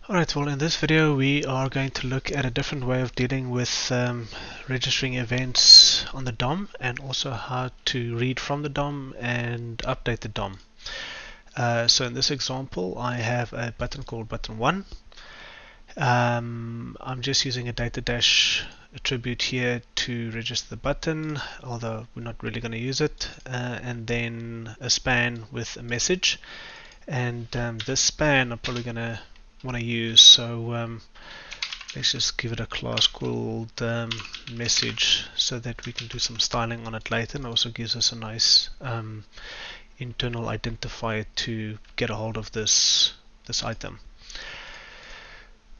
Alright, well in this video we are going to look at a different way of dealing with registering events on the DOM and also how to read from the DOM and update the DOM. So in this example I have a button called button1. I'm just using a data dash attribute here to register the button, although we're not really going to use it, and then a span with a message, and this span I'm probably going to want to use, so let's just give it a class called message so that we can do some styling on it later, and also gives us a nice internal identifier to get a hold of this item.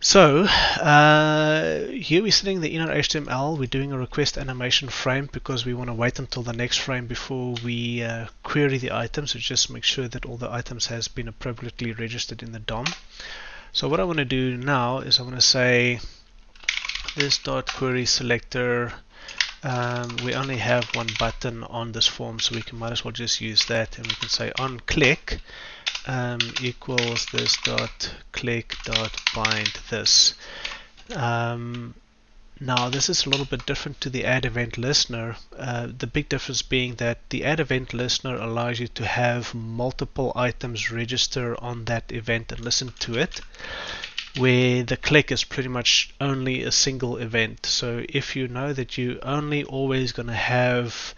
So here we're setting the inner HTML. We're doing a request animation frame because we want to wait until the next frame before we query the item, so just make sure that all the items has been appropriately registered in the DOM. So what I want to do now is I want to say this dot query selector. We only have one button on this form, so we might as well just use that, and we can say on click equals this dot click dot bind this. Now this is a little bit different to the add event listener, the big difference being that the add event listener allows you to have multiple items register on that event and listen to it, where the click is pretty much only a single event. So if you know that you only always going to have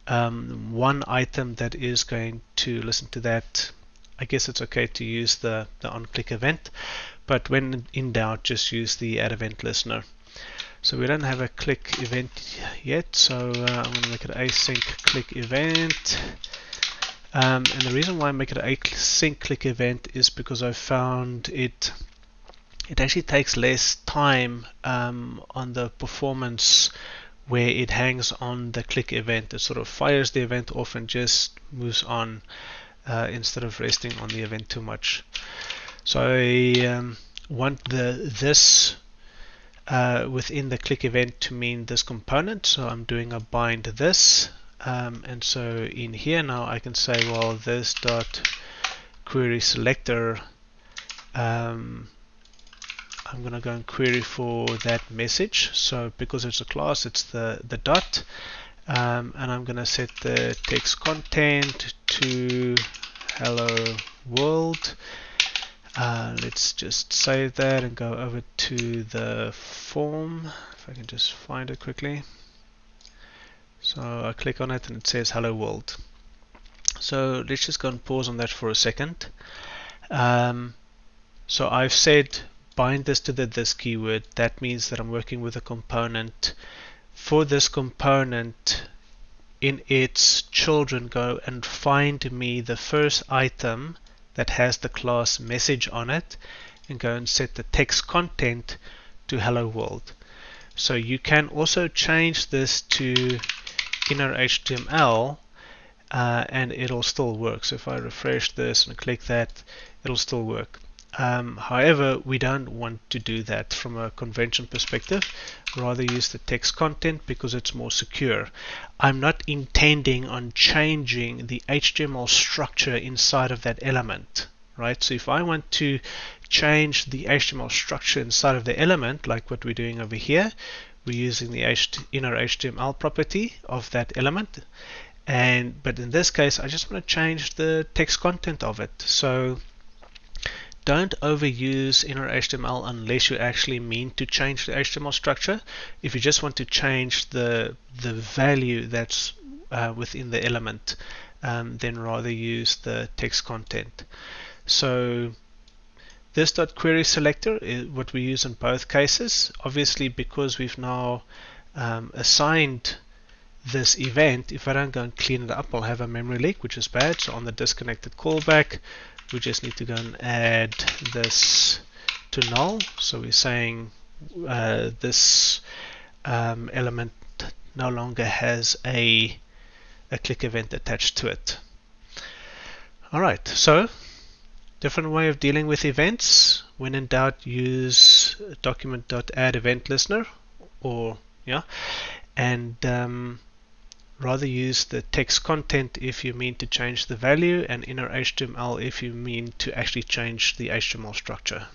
one item that is going to listen to that, I guess it's okay to use the on click event, but when in doubt just use the add event listener. So we don't have a click event yet, so I'm going to make it async click event. And the reason why I make it an async click event is because I found it actually takes less time on the performance where it hangs on the click event. It sort of fires the event off and just moves on instead of resting on the event too much. So I want this within the click event to mean this component, so I'm doing a bind this, and so in here now I can say, well, this dot query selector, I'm going to go and query for that message. So because it's a class, it's the dot, and I'm going to set the text content to hello world. Let's just save that and go over to the form, if I can just find it quickly. So I click on it and it says hello world. So let's just go and pause on that for a second. So I've said bind this to the this keyword. That means that I'm working with a component. For this component, in its children, go and find me the first item that has the class message on it, and go and set the text content to hello world. So you can also change this to inner HTML and it'll still work. So if I refresh this and click that, it'll still work. However, we don't want to do that from a convention perspective. Rather use the text content because it's more secure. I'm not intending on changing the HTML structure inside of that element, right? So if I want to change the HTML structure inside of the element, like what we're doing over here, we're using the inner HTML property of that element, but in this case I just want to change the text content of it. So don't overuse inner HTML unless you actually mean to change the HTML structure. If you just want to change the value that's within the element, then rather use the text content. So this dot query selector is what we use in both cases. Obviously, because we've now assigned this event, if I don't go and clean it up, I'll have a memory leak, which is bad. So on the disconnected callback, we just need to go and add this to null. So we're saying this element no longer has a click event attached to it. Alright, so different way of dealing with events. When in doubt, use document.add event listener, or and rather use the text content if you mean to change the value, and inner HTML if you mean to actually change the HTML structure.